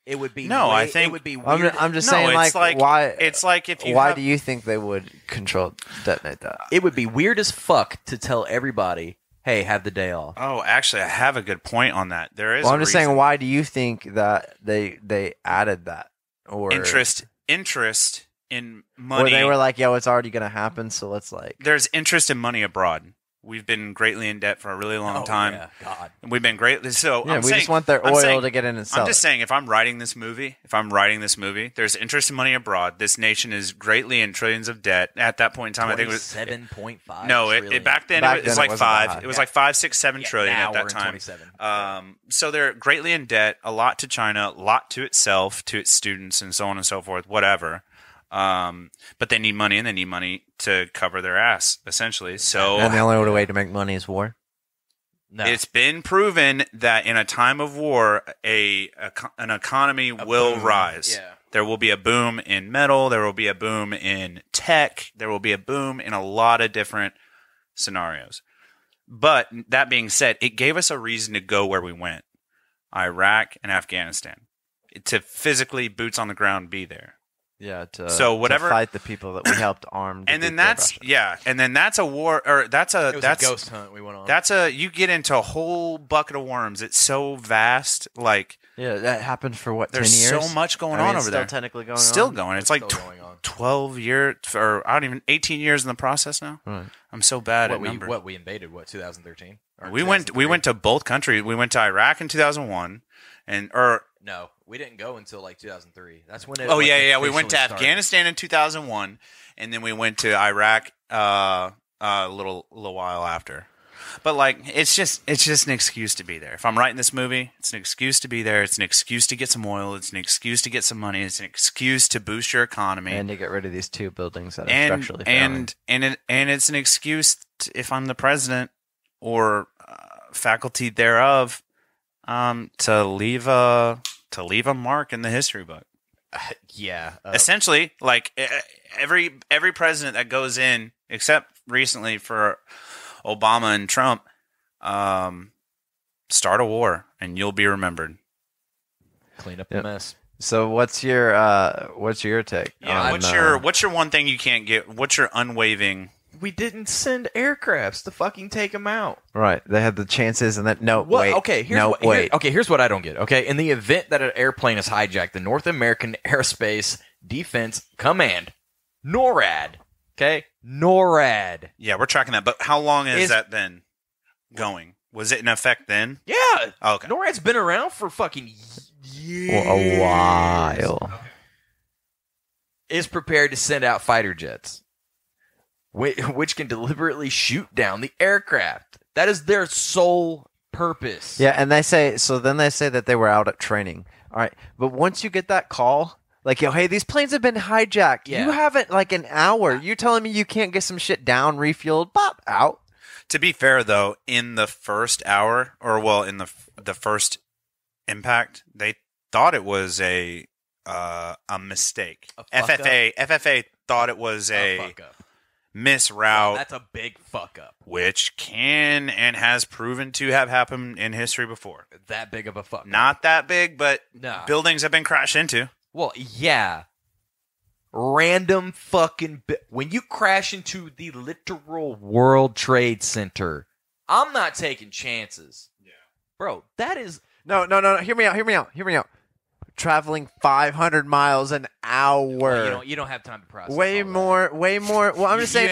It would be. No, I way- think- it would be I'm, weird. I'm just No, saying, it's like- why? It's like if you why have- do you think they would control detonate that? It would be weird as fuck to tell everybody, "Hey, have the day off." Oh, actually, I have a good point on that. There is. Well, a I'm just reason. saying, why do you think that they added that, or interest in or money. they were like, yo, it's already gonna happen, so let's like. There's interest in money abroad. We've been greatly in debt for a really long Oh, time. yeah, God. We've been greatly so. Yeah, I'm we saying, just want their I'm oil saying- to get in and sell. I'm just it. saying, if I'm writing this movie, there's interest in money abroad. This nation is greatly in trillions of debt. At that point in time, I think it was 7.5. no. trillion. It back then Back it was then, like it wasn't that five. high. It was like 5, 6, 7 trillion now at that we're in time. 27. So they're greatly in debt. A lot to China, a lot to itself, to its students, and so on and so forth. Whatever. But they need money, and they need money to cover their ass, essentially. So And the only way to make money is war. No. it's been proven that in a time of war, an economy will boom. rise. Yeah. There will be a boom in metal. There will be a boom in tech. There will be a boom in a lot of different scenarios. But that being said, it gave us a reason to go where we went. Iraq and Afghanistan. To physically, boots on the ground, be there. Yeah, So whatever- to fight the people that we helped arm. to And then beat the that's Russians. and then that's a war, or that's It was a ghost hunt we went on. you get into a whole bucket of worms. It's so vast, like Yeah, that happened for what? there's 10 years? so much going I mean, on it's over still there. technically going Still on. going. It's like Still going on. 12 years, or I don't even 18 years in the process now. Right. I'm so bad at numbers. We invaded 2013? Or We went 2003? to both countries. We went to Iraq in 2001, No, we didn't go until like 2003. That's when. we went to officially started. Afghanistan in 2001, and then we went to Iraq a little while after. But like, it's just an excuse to be there. If I'm writing this movie, it's an excuse to be there. It's an excuse to get some oil. It's an excuse to get some money. It's an excuse to boost your economy And to get rid of these 2 buildings that are structurally failing. and it's an excuse if I'm the president or faculty thereof, to leave a mark in the history book. Yeah. Essentially, like every president that goes in, except recently for Obama and Trump, start a war and you'll be remembered. Clean up Yep. the mess. So what's your take? Yeah, on, what's your one thing you can't get? What's your unwavering? We didn't send aircrafts to fucking take them out. right? They had the chances, and that What? wait. Okay, here's what I don't get. Okay, in the event that an airplane is hijacked, the North American Aerospace Defense Command, NORAD. Okay, NORAD. Yeah, we're tracking that. But how long has Is- that been going? Was it in effect then? Yeah. Oh, okay. NORAD's been around for fucking years. a while. Is prepared to send out fighter jets, which can deliberately shoot down the aircraft. That is their sole purpose. Yeah, and they say then they say that they were out at training. All right, but once you get that call, like, yo, hey, these planes have been hijacked. Yeah. You haven't like an hour. You telling me you can't get some shit down, refueled, pop out? To be fair, though, in the first hour, in the first impact, they thought it was a mistake. A fuck FFA thought it was A a fuck up. misroute, That's a big fuck up. which can and has proven to have happened in history before. That big of a fuck up. Not that big, but Nah. buildings have been crashed into. Well, yeah. Random fucking when you crash into the literal World Trade Center, I'm not taking chances. Yeah. Bro, that is No. Hear me out. Traveling 500 miles an hour. you don't have time to process. Way all that. more. Well, I'm just saying.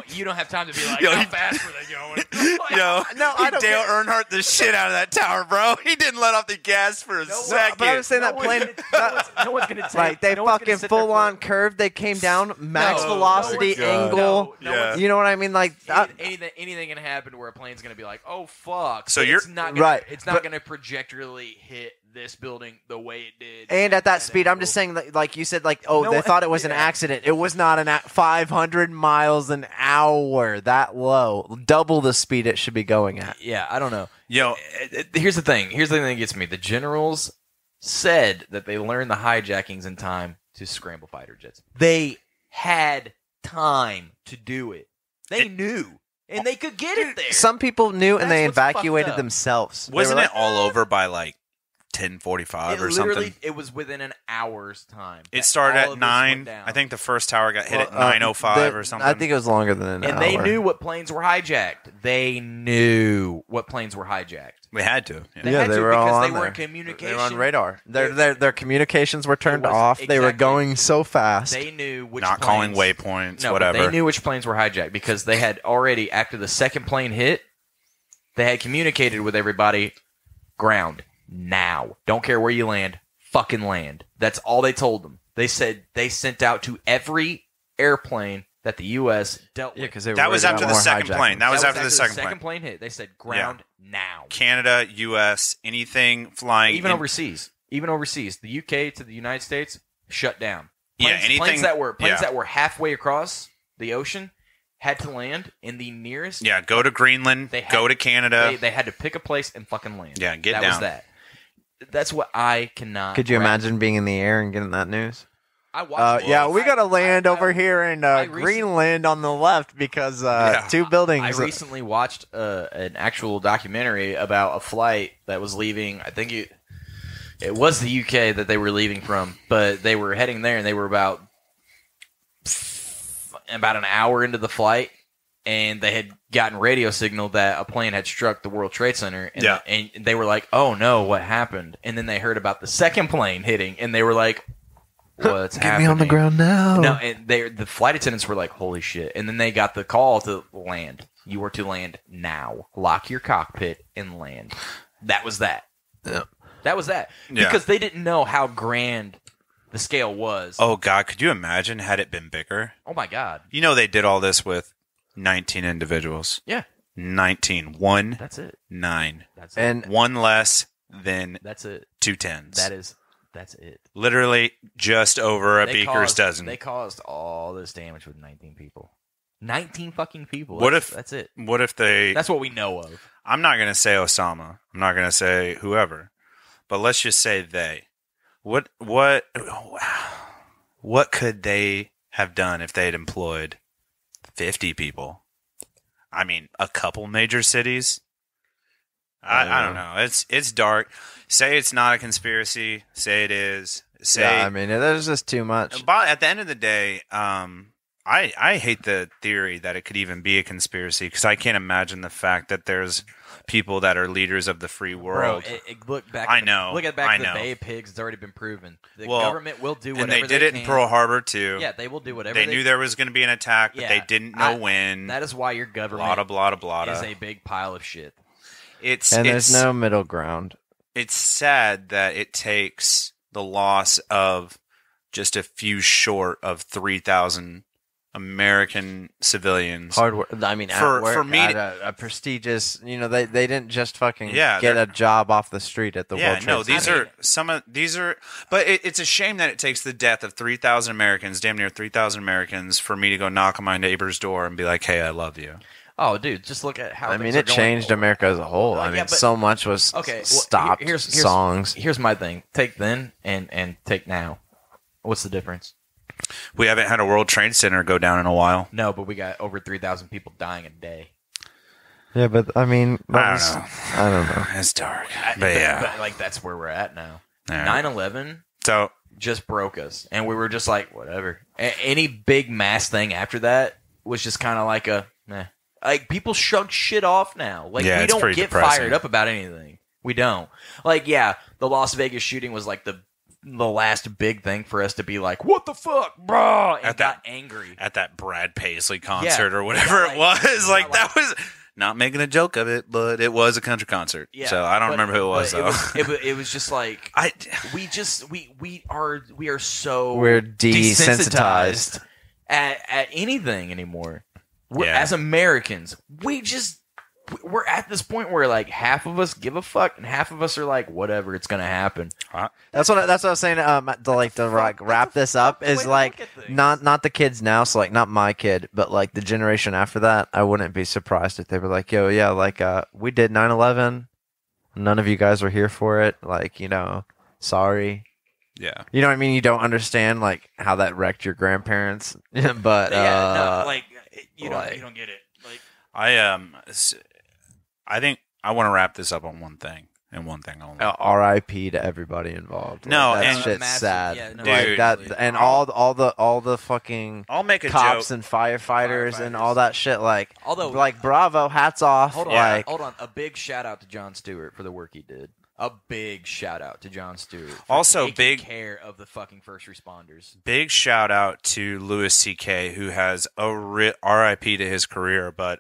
You don't have time to be like, Yo, how he- fast were they going? Yo, No, I don't Dale get- Earnhardt the shit out of that tower, bro. He didn't let off the gas for a second. but I'm saying that plane. No one's gonna take. Like they no one's gonna fucking sit there full on curve. They came down max No, velocity no one's- angle. No Yeah. You know what I mean? Like anything can happen where a plane's gonna be like, oh fuck. So But you're- it's not gonna, Right, It's not but- gonna projectily hit this building the way it did. and at that that speed, I'm angle. just saying, like you said, like, oh, No, they thought it was an yeah. accident. It was not 500 miles an hour. That low, double the speed it should be going at. Yeah, I don't know. Yo, Here's the thing. Here's the thing that gets me. The generals said that they learned the hijackings in time to scramble fighter jets. They had time to do it. They knew, and they could get it there. Some people knew, and That's they what's fucked evacuated up. themselves. They wasn't were it all over by like 10:45 or something? It was within an hour's time. It that started all at of this 9. went down. I think the first tower got hit at Well, 9:05 or something. I think it was longer than an And hour. they knew what planes were hijacked. They knew what planes were hijacked. we had to. Yeah. They Yeah, had they to were all because on they were in there. communication. They were on radar. Their communications were turned was- off. They were exactly. going so fast. They knew which Not planes, calling waypoints, no, but whatever. they knew which planes were hijacked because they had already, after the second plane hit, they had communicated with everybody, ground, now. Don't care where you land, fucking land. That's all they told them. They said they sent out to every airplane that the U.S. dealt with. Yeah, because they were That was worried after about the more second plane. hijackings. That was after the second plane hit. They said ground now. Canada, U.S., anything flying. Even in- overseas, the UK to the United States shut down. Yeah, Planes, anything- planes yeah. that were halfway across the ocean had to land in the nearest. Yeah, go to Greenland, They had- go to Canada. They had to pick a place and fucking land. Yeah, get that down. was that. That's what I cannot. Could you wrap- imagine being in the air and getting that news? I watched. Yeah, we got to land I- over here in Greenland on the left because two buildings. I recently watched an actual documentary about a flight that was leaving. I think it was the UK that they were leaving from, but they were heading there, and they were about about an hour into the flight, and they had gotten radio signal that a plane had struck the World Trade Center. And, and they were like, "Oh no, what happened?" And then they heard about the second plane hitting, and they were like, "What's happening? Get me on the ground now!" No, and the flight attendants were like, "Holy shit!" And then they got the call to land. You were to land now. Lock your cockpit and land. That was that. Yeah. That was that. Yeah. Because they didn't know how grand the scale was. Oh, God. Could you imagine had it been bigger? Oh my God. You know they did all this with 19 individuals. Yeah. 19. 1, That's it. 9. That's it. And One less than That's it. 2 tens. That's it. Literally just over a They beaker's dozen. They caused all this damage with 19 people. 19 fucking people. What That's it. What if they... That's what we know of. I'm not going to say Osama. I'm not going to say whoever. But let's just say they. What could they have done if they'd employed 50 people? I mean, a couple major cities? I don't know. It's dark. Say it's not a conspiracy. Say it is. Say, yeah, I mean, there's just too much. But at the end of the day, I hate the theory that it could even be a conspiracy because I can't imagine the fact that there's people that are leaders of the free world. Bro, look back. I know. Look at I to the know. Bay of Pigs. It's already been proven. The government will do whatever and they did it can. in Pearl Harbor too. Yeah, they will do whatever They knew there was going to be an attack, but they didn't know when. That is why your government blah is a big pile of shit. There's no middle ground. It's sad that it takes the loss of just a few short of 3,000 American civilians. Hard work. I mean, for me, at a prestigious. They didn't just fucking Yeah, get a job off the street at the World Trade no, Center. these are. But it's a shame that it takes the death of 3,000 Americans, damn near 3,000 Americans, for me to go knock on my neighbor's door and be like, "Hey, I love you." Oh, dude, just look at how. I mean, it changed America as a whole. I mean, so much was stopped. Songs. Here's my thing: take then and take now. What's the difference? We haven't had a World Trade Center go down in a while. No, but we got over 3,000 people dying a day. Yeah, but I mean, I don't know. It's dark, but yeah, but, that's where we're at now. Yeah. 9/11 So just broke us, and we were just like, whatever. Any big mass thing after that was just kind of like a, meh. Like, people shrug shit off now. Like, we don't get fired up about anything. We don't. Like, yeah, the Las Vegas shooting was like the last big thing for us to be like, what the fuck, bro? And got angry. At that Brad Paisley concert or whatever it was. Like, that was... Not making a joke of it, but it was a country concert. Yeah, so I don't remember who it was, though. It was just like... We are so... We're desensitized at anything anymore. As Americans, we're at this point where like half of us give a fuck and half of us are like, whatever, it's gonna happen. That's what I was saying. To wrap this up is like not the kids now, so like not my kid, but like the generation after that. I wouldn't be surprised if they were like, yo, yeah, like we did 9/11. None of you guys were here for it. Like, sorry. Yeah. You know what I mean? You don't understand like how that wrecked your grandparents, but you don't get it. Like, I think I want to wrap this up on one thing and one thing only. R.I.P. to everybody involved. No, like, that and shit's massive, sad. Yeah, no, like dude, that, and all the fucking I'll make a cops joke. and firefighters and all that shit. Like, although, like bravo, hats off. Hold on, like, hold on. A big shout out to Jon Stewart for the work he did. A big shout out to Jon Stewart. For also, taking big care of the fucking first responders. Big shout out to Louis C.K., who has a R.I.P. to his career, but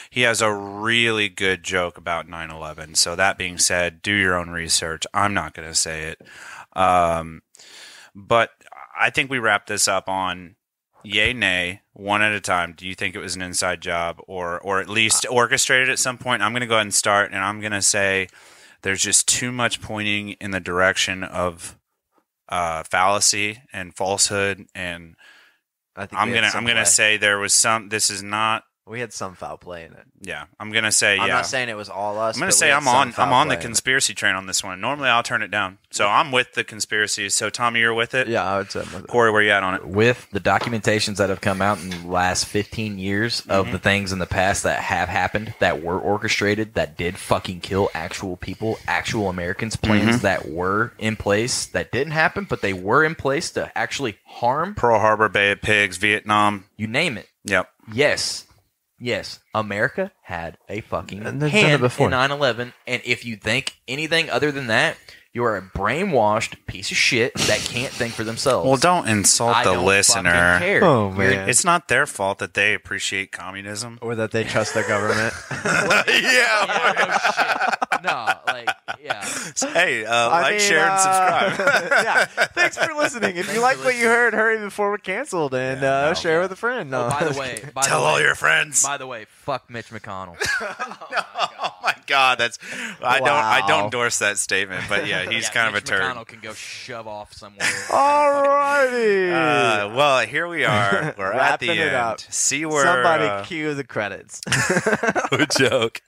he has a really good joke about 9/11. So that being said, do your own research. I'm not going to say it, but I think we wrap this up on yay, nay, one at a time. Do you think it was an inside job, or at least orchestrated at some point? I'm going to go ahead and start, and I'm going to say. There's just too much pointing in the direction of fallacy and falsehood, and I'm gonna say there was some. This is not We had some foul play in it. Yeah, I'm gonna say yeah. I'm not saying it was all us. I'm gonna but say we had I'm some on foul the play in it. conspiracy train on this one. Normally I'll turn it down. So I'm with the conspiracies. So Tommy, you're with it. Yeah, I would say. I'm with it. Corey, where you at on it? With the documentations that have come out in the last 15 years of the things in the past that have happened, that were orchestrated, that did fucking kill actual people, actual Americans, plans that were in place that didn't happen, but they were in place to actually harm, Pearl Harbor, Bay of Pigs, Vietnam. you name it. Yep. Yes, America had a fucking And they've done it hand before. in 9/11, and if you think anything other than that, you are a brainwashed piece of shit that can't think for themselves. Well, don't insult I the don't listener. fucking care. Oh, You're- man. It's not their fault that they appreciate communism. Or that they trust their government. Yeah. no shit. No, like, yeah. Hey, like, share, and subscribe. Yeah. Thanks for listening. If you like what you heard, hurry before we're canceled and share with a friend. No. Oh, by the way, Tell all your friends. By the way, fuck Mitch McConnell. Oh my God, that's I Wow. don't endorse that statement, but yeah, he's Yeah, kind of a Mitch turd. McConnell can go shove off somewhere. Alrighty. Well, here we are. We're at the Wrapping it end. up. See where Somebody cue the credits. no joke.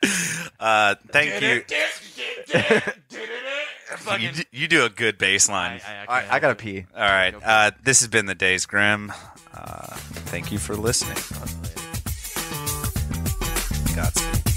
Thank you. You do a good bass line. I gotta pee. All right. This has been the Days Grim. Thank you for listening. Godspeed.